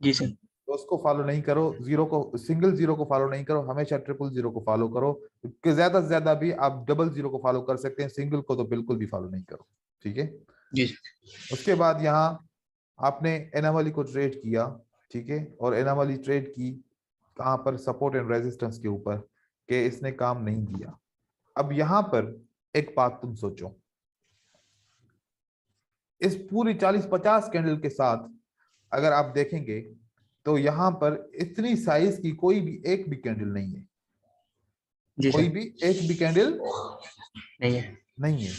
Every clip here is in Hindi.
जी सर। तो उसको फॉलो नहीं करो, जीरो को, सिंगल जीरो को फॉलो नहीं करो, हमेशा ट्रिपल जीरो को फॉलो करो, कि ज्यादा से ज्यादा भी आप डबल जीरो को फॉलो कर सकते हैं, सिंगल को तो बिल्कुल भी फॉलो नहीं करो। ठीक है। जी सर। उसके बाद यहाँ आपने एनामली को ट्रेड किया, ठीक है, और एनामली ट्रेड की कहां पर, सपोर्ट एंड रेजिस्टेंस के ऊपर, कि इसने काम नहीं दिया। अब यहां पर एक बात तुम सोचो, इस पूरी 40-50 कैंडल के साथ अगर आप देखेंगे तो यहां पर इतनी साइज की कोई भी एक भी कैंडल नहीं है, जी कोई सर। भी एक भी कैंडल नहीं है। नहीं है।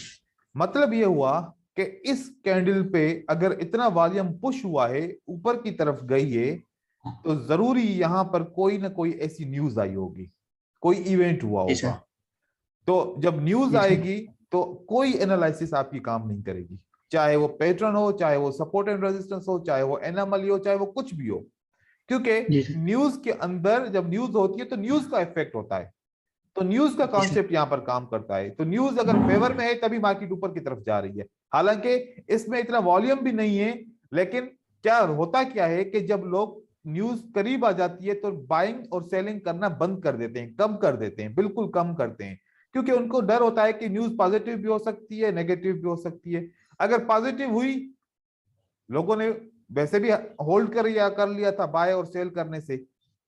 मतलब ये हुआ कि इस कैंडल पे अगर इतना वॉल्यूम पुश हुआ है, ऊपर की तरफ गई है, तो जरूरी यहां पर कोई ना कोई ऐसी न्यूज आई होगी, कोई इवेंट हुआ जी होगा। सर। तो जब न्यूज जी सर। आएगी तो कोई एनालिसिस आपकी काम नहीं करेगी, चाहे वो पैटर्न हो, चाहे वो सपोर्ट एंड रेजिस्टेंस हो, चाहे वो एनामली हो, चाहे वो कुछ भी हो, क्योंकि जी सर। न्यूज के अंदर जब न्यूज होती है तो न्यूज का इफेक्ट होता है, तो न्यूज का जी सर। कॉन्सेप्ट यहां पर काम करता है। तो न्यूज अगर फेवर में है तभी मार्केट ऊपर की तरफ जा रही है, हालांकि इसमें इतना वॉल्यूम भी नहीं है। लेकिन क्या होता क्या है कि जब लोग न्यूज करीब आ जाती है तो बाइंग और सेलिंग करना बंद कर देते हैं, कम कर देते हैं, बिल्कुल कम करते हैं, क्योंकि उनको डर होता है कि न्यूज पॉजिटिव भी हो सकती है, नेगेटिव भी हो सकती है। अगर पॉजिटिव हुई, लोगों ने वैसे भी होल्ड कर लिया था बाय और सेल करने से,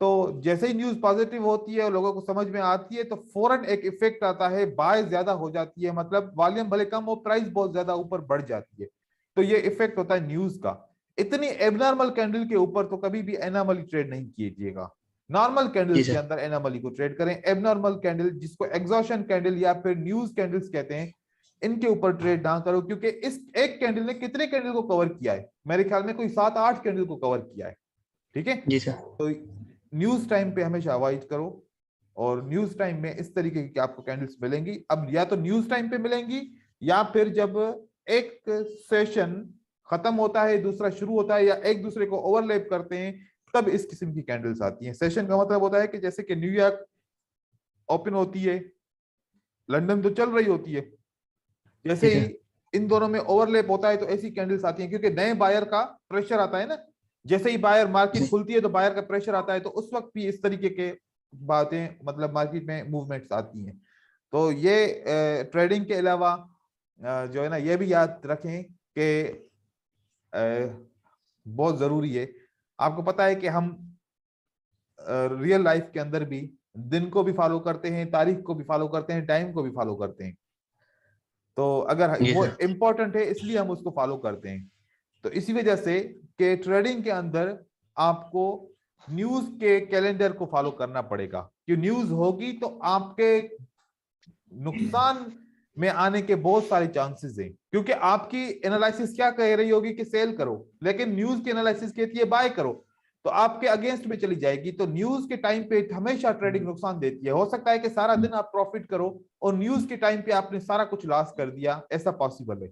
तो जैसे ही न्यूज पॉजिटिव होती है और लोगों को समझ में आती है तो फौरन एक इफेक्ट आता है, बाय ज्यादा हो जाती है, मतलब वॉल्यूम भले कम हो, प्राइस बहुत ज्यादा ऊपर बढ़ जाती है। तो ये इफेक्ट होता है न्यूज का। इतनी एबनॉर्मल कैंडल के ऊपर तो कभी भी एनामली ट्रेड नहीं कीजिएगा, नॉर्मल जी कैंडल्स के सर। अंदर एनामली को ट्रेड करें। एबनॉर्मल कैंडल, जिसको एग्जॉशन कैंडल या फिर न्यूज कैंडल्स कहते हैं, इनके ऊपर ट्रेड ना करो, क्योंकि इस एक कैंडल ने कितने कैंडल को कवर किया है, मेरे ख्याल में कोई 7-8 कैंडल को कवर किया है। ठीक है। जी सर। तो न्यूज टाइम पे हमेशा अवॉइड करो, और न्यूज टाइम में इस तरीके की आपको कैंडल्स मिलेंगी। अब या तो न्यूज टाइम पे मिलेंगी, या फिर जब एक सेशन खत्म होता है दूसरा शुरू होता है, या एक दूसरे को ओवरलैप करते हैं, तब इस किस्म की कैंडल्स आती हैं। सेशन का मतलब होता है कि जैसे कि न्यूयॉर्क ओपन होती है, लंदन तो चल रही होती है, जी जैसे ही सर। इन दोनों में ओवरलैप होता है तो ऐसी कैंडल्स आती हैं, क्योंकि नए बायर का प्रेशर आता है ना, जैसे ही बायर मार्केट खुलती है तो बायर का प्रेशर आता है, तो उस वक्त भी इस तरीके के बातें, मतलब मार्केट में मूवमेंट्स आती हैं। तो ये ट्रेडिंग के अलावा जो है ना, ये भी याद रखें कि बहुत जरूरी है। आपको पता है कि हम रियल लाइफ के अंदर भी दिन को भी फॉलो करते हैं, तारीख को भी फॉलो करते हैं, टाइम को भी फॉलो करते हैं। तो अगर जी वो सर। इम्पोर्टेंट है इसलिए हम उसको फॉलो करते हैं। तो इसी वजह से कि ट्रेडिंग के अंदर आपको न्यूज के कैलेंडर को फॉलो करना पड़ेगा, कि न्यूज होगी तो आपके नुकसान में आने के बहुत सारे चांसेस हैं, क्योंकि आपकी एनालिसिस क्या कह रही होगी कि सेल करो, लेकिन न्यूज की एनालिसिस कहती है बाय करो, तो आपके अगेंस्ट में चली जाएगी। तो न्यूज के टाइम पे हमेशा ट्रेडिंग नुकसान देती है। हो सकता है कि सारा दिन आप प्रॉफिट करो और न्यूज के टाइम पे आपने सारा कुछ लॉस कर दिया, ऐसा पॉसिबल है।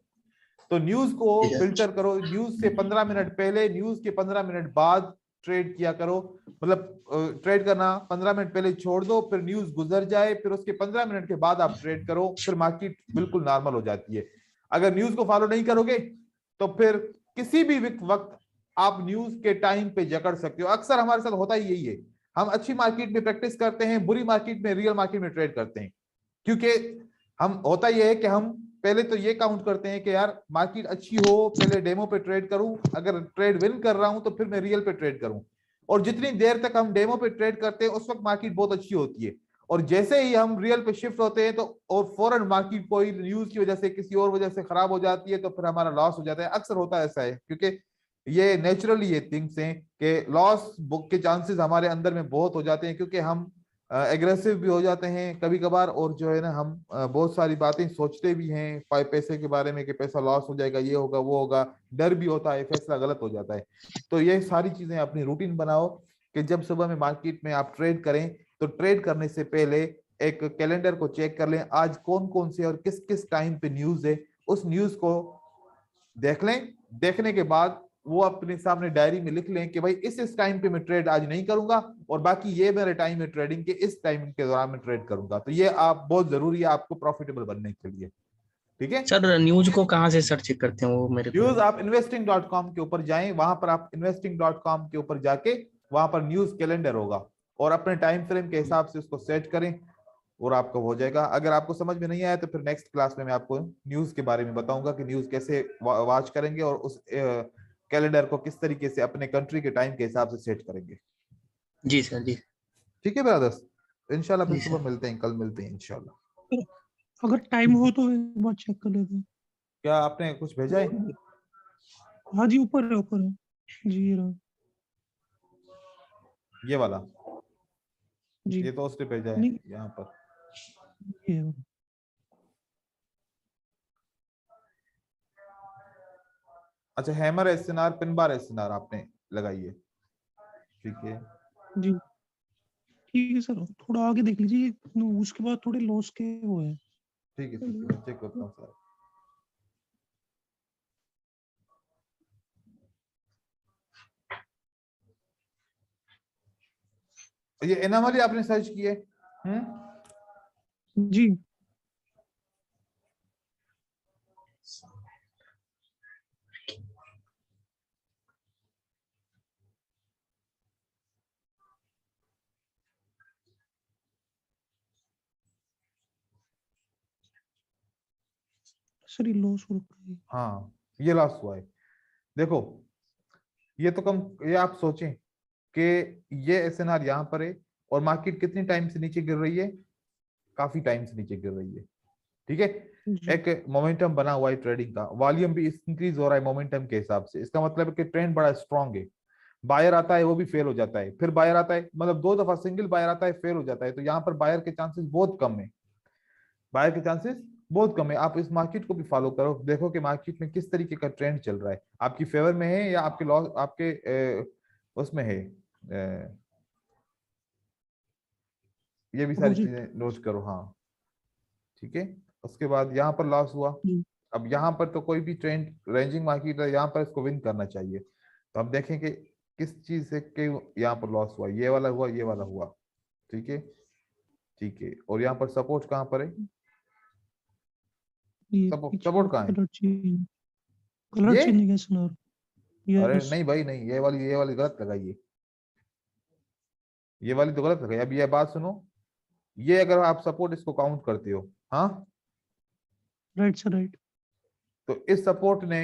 तो न्यूज को जी सर। फिल्टर करो, न्यूज से 15 मिनट पहले, न्यूज के 15 मिनट बाद ट्रेड किया करो। मतलब ट्रेड करना 15 मिनट पहले छोड़ दो, फिर न्यूज गुजर जाए, फिर उसके 15 मिनट के बाद आप ट्रेड करो, फिर मार्केट बिल्कुल नॉर्मल हो जाती है। अगर न्यूज को फॉलो नहीं करोगे तो फिर किसी भी वक्त आप न्यूज के टाइम पे जकड़ सकते हो। अक्सर हमारे साथ होता ही यही है, हम अच्छी मार्केट में प्रैक्टिस करते हैं, बुरी मार्केट में, रियल मार्केट में ट्रेड करते हैं, क्योंकि हम, होता यह है कि हम पहले तो ये काउंट करते हैं कि यार मार्केट अच्छी हो, पहले डेमो पे ट्रेड करूं, अगर ट्रेड विन कर रहा हूं तो फिर मैं रियल पे ट्रेड करूं। और जितनी देर तक हम डेमो पे ट्रेड करते हैं उस वक्त मार्केट बहुत अच्छी होती है, और जैसे ही हम रियल पे शिफ्ट होते हैं तो और फौरन मार्केट कोई न्यूज की वजह से, किसी और वजह से खराब हो जाती है, तो फिर हमारा लॉस हो जाता है। अक्सर होता है ऐसा है, क्योंकि ये नेचुरली ये थिंग्स हैं कि लॉस बुक के चांसेस हमारे अंदर में बहुत हो जाते हैं, क्योंकि हम एग्रेसिव भी हो जाते हैं कभी कभार, और जो है ना हम बहुत सारी बातें सोचते भी हैं पैसे के बारे में, कि पैसा लॉस हो जाएगा, ये होगा वो होगा, डर भी होता है, फैसला गलत हो जाता है। तो ये सारी चीजें अपनी रूटीन बनाओ, कि जब सुबह में मार्केट में आप ट्रेड करें तो ट्रेड करने से पहले एक कैलेंडर को चेक कर लें, आज कौन कौन से और किस किस टाइम पे न्यूज है, उस न्यूज को देख लें। देखने के बाद वो अपने सामने डायरी में लिख लें कि भाई इस टाइम पे मैं ट्रेड आज नहीं करूंगा, और बाकी ये मेरे टाइम है ट्रेडिंग के, इस टाइम के दौरान मैं ट्रेड करूंगा। तो ये आप बहुत जरूरी है आपको प्रॉफिटेबल बनने के लिए। ठीक है। सर न्यूज को कहाँ से सर्च करते हैं वो मेरे को? न्यूज आप investing.com के ऊपर जाएं, वहां पर आप investing.com के ऊपर जाके वहां पर न्यूज कैलेंडर होगा, और अपने टाइम फ्रेम के हिसाब से उसको सेट करें और आपका हो जाएगा। अगर आपको समझ में नहीं आया तो फिर नेक्स्ट क्लास में मैं आपको न्यूज के बारे में बताऊंगा कि न्यूज कैसे वॉच करेंगे और उस कैलेंडर को किस तरीके से अपने कंट्री के टाइम के हिसाब से सेट करेंगे। जी सर जी। ठीक है ब्रदर्स, इंशाल्लाह फिर जी सुबह सर। मिलते हैं, कल मिलते हैं इंशाल्लाह। अगर टाइम हो तो एक बार चेक कर लेते हैं। क्या आपने कुछ भेजा है? हाँ जी, ऊपर है जी, ये रहा ये वाला? जी। ये तो उसने भेजा है नहीं, यहाँ पर। ये है। अच्छा, hammer SNR pin bar SNR आपने लगाई है, ठीक है। जी ठीक है सर, थोड़ा आगे देख लीजिए, उसके बाद थोड़े लॉस के वो है। ठीक है ठीक है, मैं चेक करता हूँ सर। ये एनामली आपने सर्च किए? जी सर, ये लॉस हो रखा है। हाँ, ये लॉस हुआ है। देखो, ये तो कम, ये आप सोचें कि ये एसएनआर यहाँ पर है और मार्केट कितनी टाइम से नीचे गिर रही है, काफी टाइम से नीचे गिर रही है, ठीक है। जी एक मोमेंटम बना हुआ है ट्रेडिंग का, वॉल्यूम भी इंक्रीज हो रहा है मोमेंटम के हिसाब से, इसका मतलब है कि ट्रेंड बड़ा स्ट्रांग है। बायर आता है वो भी फेल हो जाता है, फिर बायर आता है, मतलब 2 दफा सिंगल बायर आता है फेल हो जाता है, तो यहाँ पर बायर के चांसेस बहुत कम है, बायर के चांसेस बहुत कम है। आप इस मार्केट को भी फॉलो करो, देखो कि मार्केट में किस तरीके का ट्रेंड चल रहा है, आपकी फेवर में है या आपके लॉस, आपके उसमें है। ये भी सारी अपोजिट। चीजें नोट करो, हाँ ठीक है। उसके बाद यहाँ पर लॉस हुआ। जी अब यहाँ पर तो कोई भी ट्रेंड रेंजिंग मार्केट है, यहाँ पर इसको विन करना चाहिए, तो हम देखेंगे किस चीज से के यहाँ पर लॉस हुआ, ये वाला हुआ, ये वाला हुआ, ठीक है ठीक है। और यहाँ पर सपोर्ट कहाँ पर है? ये सपोर्ट, पीछे सपोर्ट कहाँ है? कलर ये? चेंज है सर। अरे यस नहीं भाई नहीं, ये वाली गलत लगाइए, ये वाली तो गलत लगाई। अब ये बात सुनो, ये अगर आप सपोर्ट इसको काउंट करते हो, हाँ, राइट सर, राइट। तो इस सपोर्ट ने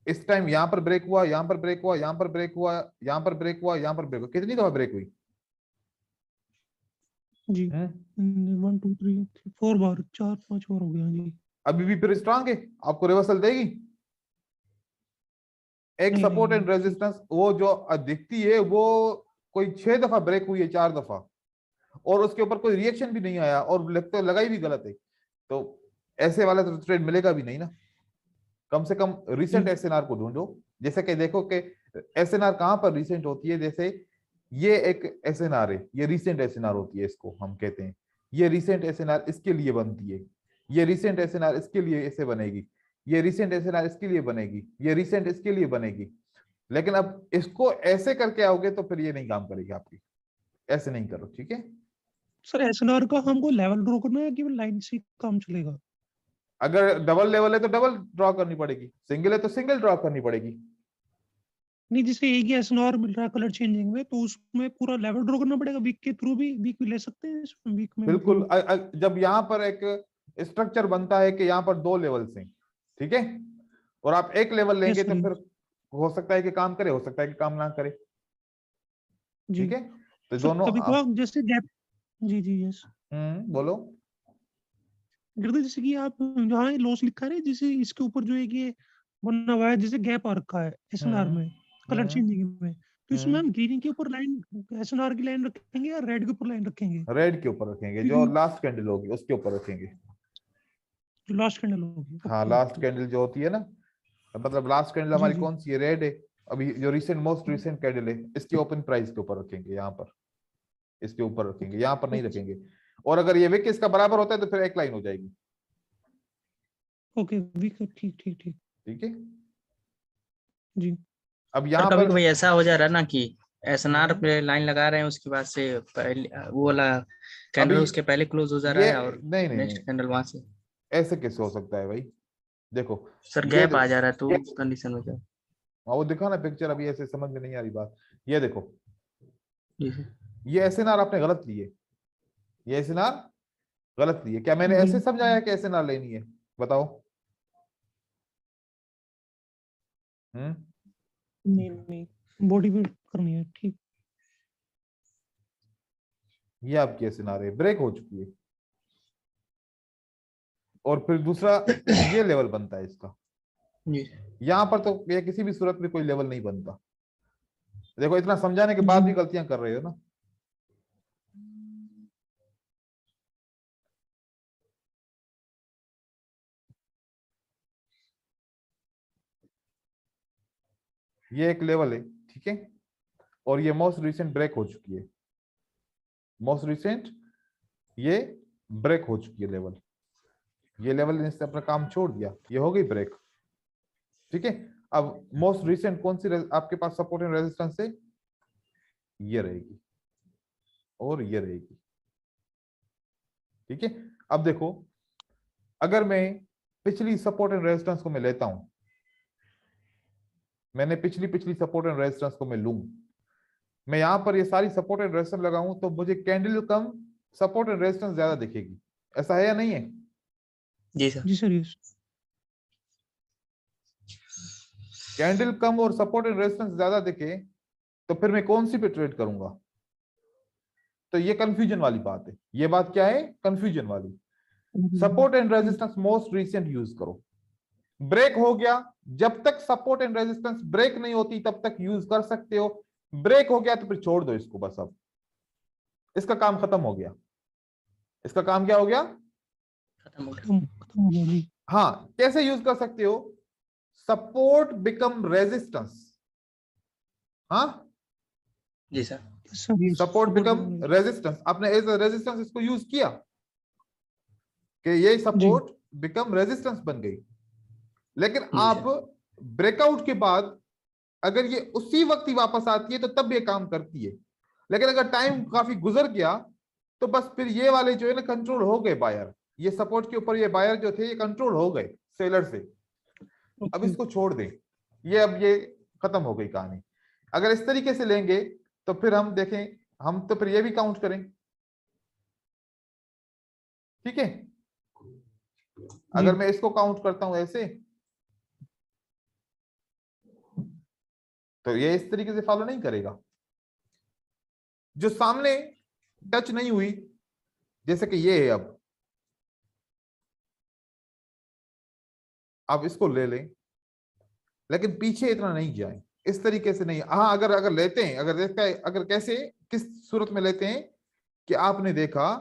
इस टाइम यहाँ पर ब्रेक हुआ, यहाँ पर ब्रेक हुआ, यहाँ पर ब्रेक हुआ, यहाँ पर ब्रेक हुआ, यहाँ पर ब्रेक हुआ, कितनी दफा ब्रेक हुई? जी 1 2 3 4 बार, 4 5 बार हो गया जी। अभी भी फिर स्ट्रांग है, आपको रिवर्सल देगी? एक नहीं सपोर्ट नहीं एंड रेजिस्टेंस वो जो दिखती है वो कोई 6 दफा ब्रेक हुई है, 4 दफा, और उसके ऊपर कोई रिएक्शन भी नहीं आया, और लगता लगाई भी गलत है, तो ऐसे वाला तो ट्रेड मिलेगा भी नहीं ना। कम से कम जी रिसेंट एसएनआर को ढूंढो, जैसे कि देखो कि एसएनआर कहां पर रिसेंट होती है, जैसे ये एक एसएनआर है, ये रिसेंट एसएनआर होती है, इसको हम कहते हैं, ये रिसेंट एसएनआर इसके लिए बनती है, ये रिसेंट एसएनआर इसके लिए ऐसे बनेगी, ये रिसेंट एसएनआर इसके लिए बनेगी, ये रिसेंट इसके लिए बनेगी। लेकिन अब इसको ऐसे करके आओगे तो फिर ये नहीं काम करेगी आपकी, ऐसे नहीं करो, ठीक है। सर, एसएनआर का हमको लेवल ड्रॉ करना है कि लाइन से काम चलेगा? अगर डबल लेवल है तो डबल ड्रॉ करनी पड़ेगी, सिंगल है तो सिंगल ड्रॉ करनी पड़ेगी। नहीं, जैसे एक ही एसएनआर मिल रहा है कलर चेंजिंग में, तो उसमें पूरा लेवल ड्रॉ करना पड़ेगा वीक के थ्रू भी? वीक भी ले सकते हैं इसमें, वीक में बिल्कुल, मतलब? जब यहाँ पर एक स्ट्रक्चर बनता है कि यहाँ पर 2 लेवल्स हैं, ठीक है, और आप एक लेवल लेंगे यस तो सर। फिर हो सकता है कि काम करे, हो सकता है कि काम ना करे, जी ठीक है। तो सर, दोनों कभी कभार जैसे गैप। जी जी यस। बोलो। गिरधर, जैसे कि आप जहाँ लॉस लिखा है, जैसे इसके ऊपर जो है कि ये बना हुआ है, जैसे गैप आ रखा है एसएनआर हम्म में कलर हम्म चेंजिंग में, तो इसमें हम्म हम ग्रीन के ऊपर लाइन, एसएनआर की लाइन रखेंगे या रेड के ऊपर लाइन रखेंगे? रेड के ऊपर रखेंगे, जो क्योंकि लास्ट कैंडल होगी उसके ऊपर रखेंगे। जो लास्ट कैंडल होगी। हाँ, ओके लास्ट ओके। कैंडल जो होती है ना, मतलब लास्ट कैंडल जी हमारी जी कौन सी है? रेड है। अभी जो मोस्ट रिसेंट कैंडल है, इसके ओपन प्राइस के ऊपर रखेंगे, यहाँ पर इसके ऊपर रखेंगे, यहाँ पर नहीं रखेंगे। और अगर ये विक इसका बराबर होता है तो फिर एक लाइन हो जाएगी, ओके वीक, ठीक ठीक ठीक। ठीक है। जी अब सर यहाँ कभी पर कभी ऐसा हो जा रहा है ना कि एसएनआर हम्म, पे लाइन लगा रहे हैं, उसके बाद से पहले वो वाला कैंडल अभी उसके पहले क्लोज हो जा रहा ये है और नहीं नहीं नहीं, नेक्स्ट कैंडल वहां से। ऐसे कैसे हो सकता है भाई? देखो सर ये गैप आ देखो, जा रहा है तो उस कंडीशन में क्या? वो दिखा ना पिक्चर, अभी ऐसे समझ में नहीं आ रही बात। ये देखो, जी सर। ये एसएनआर आपने गलत लिए, ये एसएनआर गलत लिए। क्या मैंने ऐसे समझाया कि एसएनआर लेनी है? बताओ। नहीं बॉडी बिल्ड करनी है, ठीक। ये आपकी एसएनआर है, ब्रेक हो चुकी है। और फिर दूसरा ये लेवल बनता है इसका। जी यहां पर तो ये किसी भी सूरत में कोई लेवल नहीं बनता। देखो इतना समझाने के बाद जी भी गलतियां कर रहे हो ना। ये एक लेवल है, ठीक है, और ये मोस्ट रिसेंट ब्रेक हो चुकी है। मोस्ट रिसेंट ये ब्रेक हो चुकी है लेवल। ये लेवल ने इसने अपना काम छोड़ दिया, ये हो गई ब्रेक, ठीक है। अब मोस्ट रिसेंट कौन सी आपके पास सपोर्ट एंड रेजिस्टेंस है? ये रहेगी और ये रहेगी, ठीक है। अब देखो, अगर मैं पिछली सपोर्ट एंड रेजिस्टेंस को मैं लेता हूं, मैंने पिछली सपोर्ट एंड रेजिस्टेंस को मैं लूं, मैं यहां पर ये सारी सपोर्ट एंड रेजिस्टेंस लगाऊं, तो मुझे candle come support and resistance ज्यादा दिखेगी। ऐसा है या नहीं है? जी सर। जी सर, यस। कैंडल कम और सपोर्ट एंड रेजिस्टेंस ज्यादा दिखे तो फिर मैं कौन सी पे ट्रेड करूंगा? तो ये कंफ्यूजन वाली बात है। ये बात क्या है? कंफ्यूजन वाली। Support and resistance most recent use करो। ब्रेक हो गया, जब तक सपोर्ट एंड रेजिस्टेंस ब्रेक नहीं होती तब तक यूज कर सकते हो। ब्रेक हो गया तो फिर छोड़ दो इसको, बस अब इसका काम खत्म हो गया। इसका काम क्या हो गया? खत्म हो गया। खत्म हो गया जी। हाँ, कैसे यूज कर सकते हो? Support become resistance. हाँ, जी sir. Sir yes, support become support- resistance. आपने एज अ रेजिस्टेंस इसको यूज किया कि ये सपोर्ट बिकम रेजिस्टेंस बन गई। लेकिन जी आप सर। ब्रेकआउट के बाद अगर ये उसी वक्त ही वापस आती है तो तब ये काम करती है। लेकिन अगर टाइम काफी गुजर गया तो बस फिर ये वाले जो है ना कंट्रोल हो गए बायर। ये सपोर्ट के ऊपर ये बायर जो थे ये कंट्रोल हो गए सेलर से। अब इसको छोड़ दें, ये अब ये खत्म हो गई कहानी। अगर इस तरीके से लेंगे तो फिर हम देखें, हम तो फिर ये भी काउंट करें, ठीक है। अगर मैं इसको काउंट करता हूं ऐसे, तो ये इस तरीके से फॉलो नहीं करेगा। जो सामने टच नहीं हुई, जैसे कि ये है, अब इसको ले लें, लेकिन पीछे इतना नहीं जाए, इस तरीके से नहीं। हाँ, अगर अगर लेते हैं, अगर देखा है, अगर कैसे किस सूरत में लेते हैं कि आपने देखा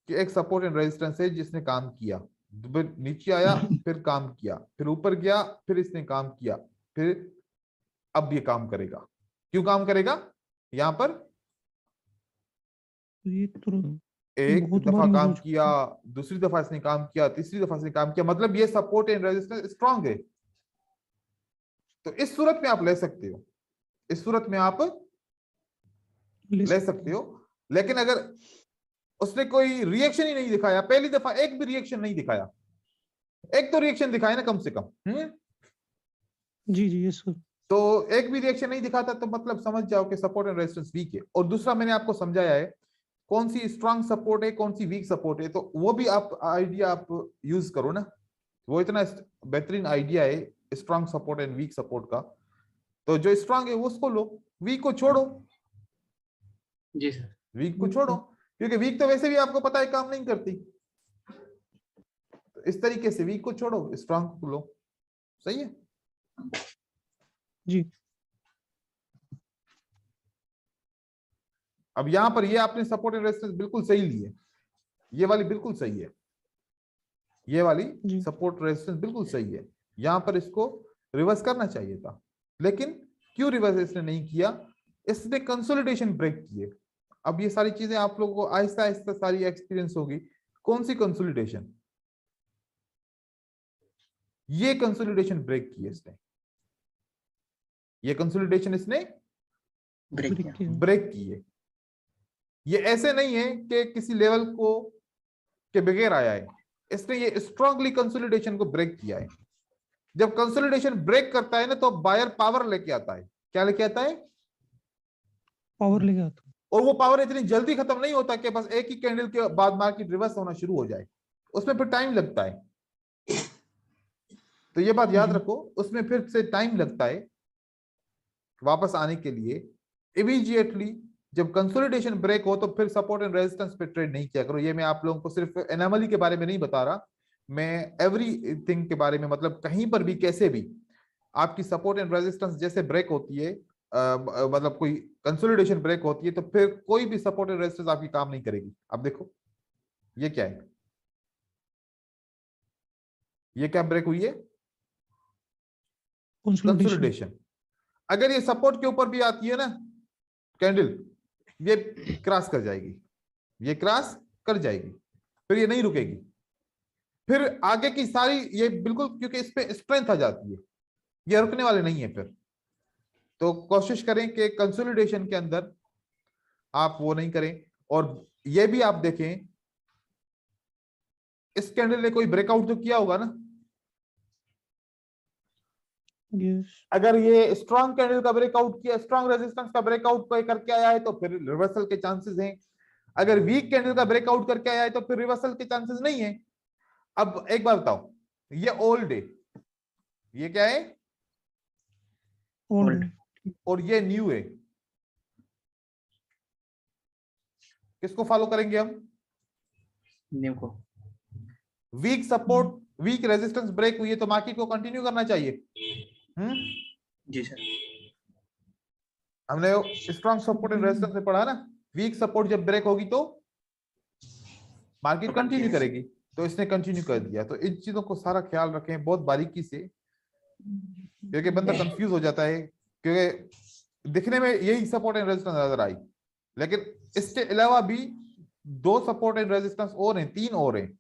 कि एक सपोर्ट एंड रेजिस्टेंस है जिसने काम किया, नीचे आया, फिर काम किया, फिर ऊपर गया, फिर इसने काम किया, फिर अब ये काम करेगा। क्यों काम करेगा? यहां पर ये तो एक बहुत दफा बार यूज हो काम चुका किया, है। दूसरी दफा इसने काम किया, तीसरी दफा इसने काम किया, मतलब ये सपोर्ट एंड रेजिस्टेंस स्ट्रांग है। तो इस सूरत में आप ले सकते हो, इस सूरत में आप ले सकते हो। लेकिन अगर उसने कोई रिएक्शन ही नहीं दिखाया, पहली दफा एक भी रिएक्शन नहीं दिखाया, एक तो रिएक्शन दिखाया ना कम से कम, जी जी यस सर। तो एक भी रिएक्शन नहीं दिखाता तो मतलब समझ जाओ कि सपोर्ट एंड रेजिस्टेंस वीक है। और दूसरा मैंने आपको समझाया है कौन सी स्ट्रांग सपोर्ट है, कौन सी वीक सपोर्ट है, तो वो भी आप आइडिया आप यूज करो ना। वो इतना बेहतरीन आइडिया है strong support and weak support का। तो जो स्ट्रांग है वो उसको लो, वीक को छोड़ो। जी सर। वीक को छोड़ो, क्योंकि वीक तो वैसे भी आपको पता है काम नहीं करती। तो इस तरीके से वीक को छोड़ो, स्ट्रांग को लो। सही है जी। अब यहां पर ये आपने सपोर्ट एंड रेजिस्टेंस बिल्कुल सही ली है, ये वाली बिल्कुल सही है, ये वाली जी सपोर्ट रेजिस्टेंस बिल्कुल सही है। यहां पर इसको रिवर्स करना चाहिए था, लेकिन क्यों रिवर्स इसने नहीं किया? इसने कंसोलिडेशन ब्रेक किए। अब ये सारी चीजें आप लोगों को आहिस्ता आहिस्ता सारी एक्सपीरियंस होगी। कौन सी कंसोलिडेशन? ये कंसोलिडेशन ब्रेक की इसने, ये कंसोलिडेशन इसने ब्रेक किया। ब्रेक की है। ये ऐसे नहीं है कि किसी लेवल को के बगैर आया है, इसने ये स्ट्रांगली कंसोलिडेशन को ब्रेक किया है। जब कंसोलिडेशन ब्रेक करता है ना तो बायर पावर लेके आता है। क्या लेके आता है? पावर लेके आता है। और वो पावर इतनी जल्दी खत्म नहीं होता कि बस एक ही कैंडल के बाद मार्केट रिवर्स होना शुरू हो जाए, उसमें फिर टाइम लगता है। तो ये बात याद रखो, उसमें फिर से टाइम लगता है वापस आने के लिए। इमीडिएटली जब कंसोलिडेशन ब्रेक हो तो फिर सपोर्ट एंड रेजिस्टेंस पे ट्रेड नहीं किया करो। ये मैं आप लोगों को सिर्फ एनोमली के बारे में नहीं बता रहा, मैं एवरीथिंग के बारे में, मतलब कहीं पर भी कैसे भी आपकी सपोर्ट एंड रेजिस्टेंस जैसे ब्रेक होती है, मतलब कोई कंसोलिडेशन ब्रेक होती है तो फिर कोई भी सपोर्ट एंड रेजिस्टेंस आपकी काम नहीं करेगी। अब देखो ये क्या है, ये क्या ब्रेक हुई है? कंसोलिडेशन। अगर ये सपोर्ट के ऊपर भी आती है ना कैंडल, ये क्रॉस कर जाएगी, ये क्रॉस कर जाएगी, फिर ये नहीं रुकेगी, फिर आगे की सारी ये बिल्कुल, क्योंकि इस पे स्ट्रेंथ आ जाती है, ये रुकने वाले नहीं है फिर। तो कोशिश करें कि कंसोलिडेशन के अंदर आप वो नहीं करें। और ये भी आप देखें, इस कैंडल ने कोई ब्रेकआउट तो किया होगा ना? Yes. अगर ये स्ट्रॉन्ग कैंडल का ब्रेकआउट किया, स्ट्रॉन्ग रेजिस्टेंस का ब्रेकआउट कोई करके आया है तो फिर रिवर्सल के चांसेस हैं। अगर वीक कैंडल का ब्रेकआउट करके आया है तो फिर रिवर्सल के चांसेस नहीं है। अब एक बात बताओ, ये ओल्ड है, ये क्या है? Old. और ये न्यू है। किसको फॉलो करेंगे हम? न्यू को। Weak support, weak resistance break हुई है तो मार्केट को कंटिन्यू करना चाहिए। जी सर। हमने स्ट्रॉन्ग सपोर्ट एंड रेजिस्टेंस में पढ़ा ना, वीक सपोर्ट जब ब्रेक होगी तो मार्केट कंटिन्यू करेगी, तो इसने कंटिन्यू कर दिया। तो इन चीजों को सारा ख्याल रखें बहुत बारीकी से, क्योंकि बंदा कंफ्यूज हो जाता है, क्योंकि दिखने में यही सपोर्ट एंड रेजिस्टेंस नजर आई, लेकिन इसके अलावा भी दो सपोर्ट एंड रेजिस्टेंस और हैं, तीन और हैं।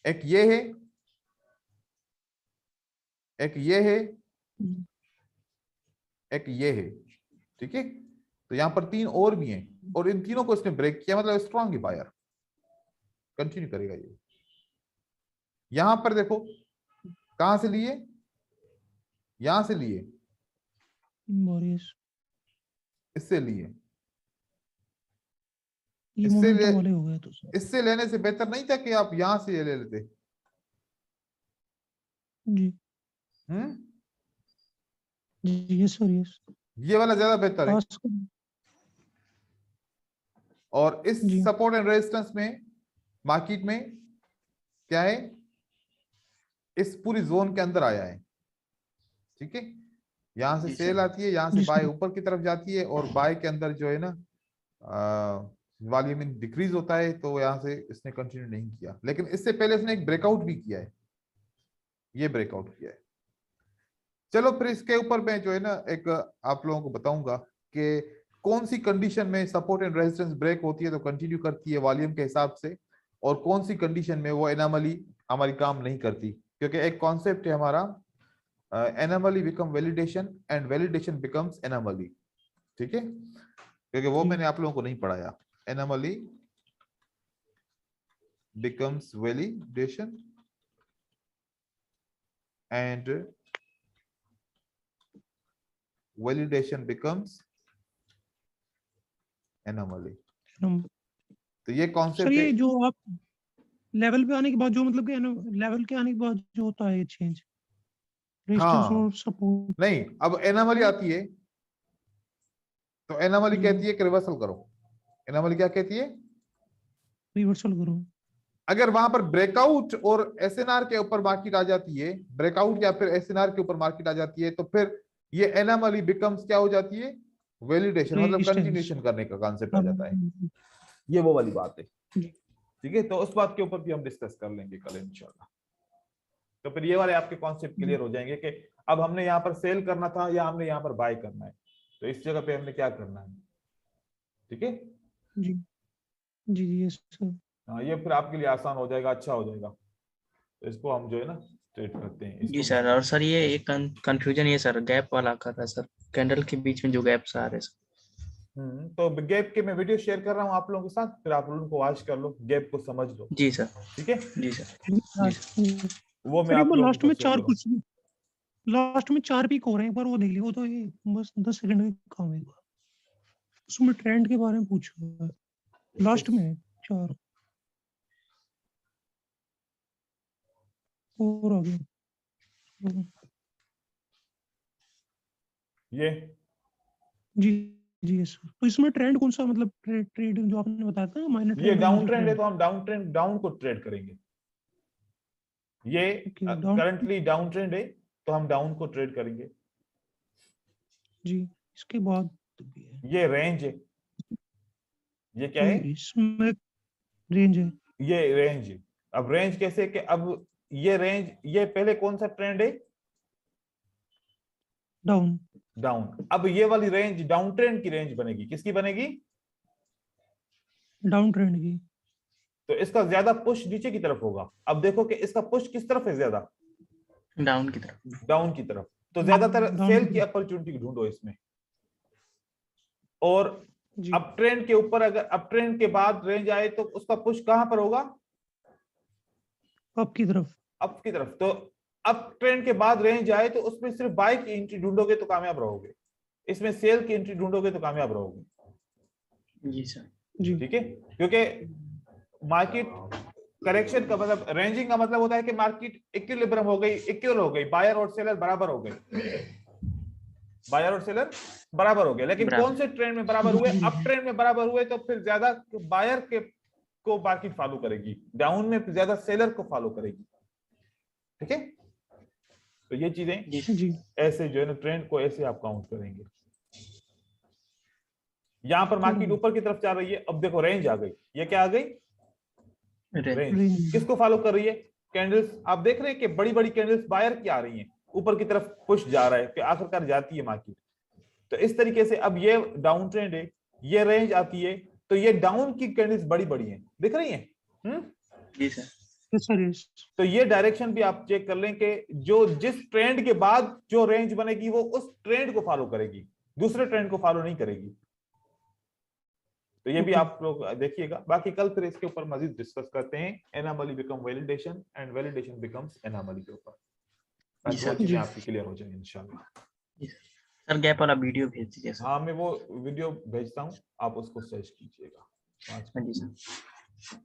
एक ये है, एक ये है, एक ये है, ठीक है? तो यहां पर तीन और भी हैं, और इन तीनों को इसने ब्रेक किया, मतलब स्ट्रॉन्ग है, बायर कंटिन्यू करेगा ये। यहां पर देखो कहां से लिए, यहां से लिए, इससे लिए, इससे लेने से बेहतर नहीं था कि आप यहां से ये ले लेते? जी। Yes sir, yes. ये वाला ज्यादा बेहतर है। और इस सपोर्ट एंड रेजिस्टेंस में मार्केट में क्या है, इस पूरी जोन के अंदर आया है, ठीक है? यहां से सेल आती है, यहां से बाय ऊपर की तरफ जाती है, और बाय के अंदर जो है ना वॉल्यूम डिक्रीज होता है, तो यहां से इसने कंटिन्यू नहीं किया। लेकिन इससे पहले इसने एक ब्रेकआउट भी किया है, ये ब्रेकआउट किया है। चलो फिर इसके ऊपर मैं जो है ना एक आप लोगों को बताऊंगा कि कौन सी कंडीशन में सपोर्ट एंड रेजिस्टेंस ब्रेक होती है तो कंटिन्यू करती है वॉल्यूम के हिसाब से, और कौन सी कंडीशन में वो एनोमली हमारी काम नहीं करती। क्योंकि एक कॉन्सेप्ट है हमारा, anomaly become validation and validation becomes anomaly, ठीक है? क्योंकि वो मैंने आप लोगों को नहीं पढ़ाया। Anomaly becomes validation and validation becomes anomaly. तो ये कॉन्सेप्ट ये जो आप लेवल पे आने के बाद जो मतलब कि लेवल के आने के बाद जो होता है ये चेंज, रेजिस्टेंस और सपोर्ट नहीं, अब एनोमली आती है तो एनोमली कहती है कि रिवर्सल करो। एनोमली क्या कहती है? रिवर्सल करो। अगर वहां पर ब्रेकआउट और एसएनआर के ऊपर मार्केट आ जाती है, ब्रेकआउट या फिर एसएनआर के ऊपर मार्केट आ जाती है, तो फिर ये एनोमली बिकम्स क्या हो जाती है? वैलिडेशन, मतलब कंटिन्यूएशन करने का कॉन्सेप्ट आ जाता है। ये वो वाली बात है, ठीक है? तो उस बात के ऊपर भी हम डिस्कस कर लेंगे कल इंशाल्लाह। तो फिर ये वाले आपके कॉन्सेप्ट क्लियर हो जाएंगे कि अब हमने यहाँ पर सेल करना था या हमने यहाँ पर बाय करना है, तो इस जगह पे हमने क्या करना है, ठीक है? जी जी जी यस सर। हाँ, ये फिर आपके लिए आसान हो जाएगा, अच्छा हो जाएगा। तो इसको हम जो है ना स्ट्रेट करते हैं जी सर। और सर ये एक कंफ्यूजन ये सर गैप वाला कर रहा है सर, कैंडल के बीच में जो गैप्स आ रहे हैं सर। तो गैप के मैं वीडियो शेयर कर रहा हूँ आप लोगों के साथ, फिर आप लोगों को वॉच कर लो, गैप को समझ लो। जी सर। ठीक है, जी सर। जी सर। वो मैं सर एक आप बार लोगों लास्ट को में शेयर चार करूँ। कुछ लास्ट में 4 पीक हो रहे हैं, एक बार वो देख लियो, वो तो ये बस 10 सेकंड का काम है। उसमें ट्रेंड के बारे में पूछो, लास्ट में 4 और आगे। ये जी जी सर। तो इसमें ट्रेंड कौन सा, मतलब ट्रेड जो आपने बताया था माइनर ये ट्रेंड, डाउन ट्रेंड है, तो हम डाउन को ट्रेड करेंगे। ये okay down currently down trend है, तो हम डाउन को ट्रेड करेंगे। जी। इसके बाद ये रेंज है, ये क्या है, इसमें रेंज है। ये रेंज है। अब रेंज कैसे कि अब ये रेंज, ये पहले कौन सा ट्रेंड है, डाउन डाउन। अब ये वाली रेंज डाउन ट्रेंड की रेंज बनेगी, किसकी बनेगी, डाउन ट्रेंड की। तो इसका ज्यादा पुश नीचे की तरफ होगा। अब देखो कि इसका पुश किस तरफ है, ज्यादा डाउन की तरफ। डाउन की तरफ, तो ज्यादातर डाउन सेल की अपॉर्चुनिटी ढूंढो इसमें। और जी। अप ट्रेंड के ऊपर अगर अप ट्रेंड के बाद रेंज आए तो उसका पुश कहां पर होगा, अप की तरफ। अप की तरफ। तो अप ट्रेंड के बाद रेंज आए तो उसमें सिर्फ बाय की एंट्री ढूंढोगे तो कामयाब रहोगे, इसमें सेल की एंट्री ढूंढोगे तो कामयाब रहोगे। जी सर। जी ठीक है, क्योंकि मार्केट करेक्शन का मतलब, रेंजिंग का मतलब होता है कि मार्केट इक्विलिब्रियम हो गई, इक्वल हो गई, बायर और सेलर बराबर हो गए, बायर और सेलर बराबर हो गए। लेकिन बराबर। कौन से ट्रेंड में बराबर हुए, अप ट्रेंड में बराबर हुए, तो फिर ज्यादा बायर के को मार्केट फॉलो करेगी, डाउन में ज्यादा सेलर को फॉलो करेगी। ठीक है, तो ये चीजें जी जी ऐसे जो है ना, ट्रेंड को ऐसे आप काउंट करेंगे। यहां पर मार्केट ऊपर की तरफ जा रही है, अब देखो रेंज आ गई, ये क्या आ गई, रेंज। रेंज। किसको फॉलो कर रही है, कैंडल्स। आप देख रहे हैं कि बड़ी बड़ी कैंडल्स बायर की आ रही हैं, ऊपर की तरफ पुश जा रहा है, फिर आखिरकार जाती है मार्केट। तो इस तरीके से अब ये डाउन ट्रेंड है, ये रेंज आती है, तो ये डाउन की कैंडल्स बड़ी बड़ी हैं, दिख रही हैं। जी सर। Yes sir yes. तो ये डायरेक्शन भी आप चेक कर लें कि जो जिस ट्रेंड के बाद जो रेंज बनेगी वो उस ट्रेंड को फॉलो करेगी, दूसरे ट्रेंड को फॉलो नहीं करेगी। तो ये भी आप लोग देखिएगा। बाकी कल फिर इसके ऊपर मजीद डिस्कस करते हैं, anomaly become validation and validation becomes anomaly के ऊपर, ताकि वो चीजें आपकी क्लियर हो जाए इंशाल्लाह। जी सर, गैप वाला वीडियो भेज दीजिए सर। हाँ, मैं वो वीडियो भेजता हूँ, आप उसको सर्च कीजिएगा। हाँ जी सर।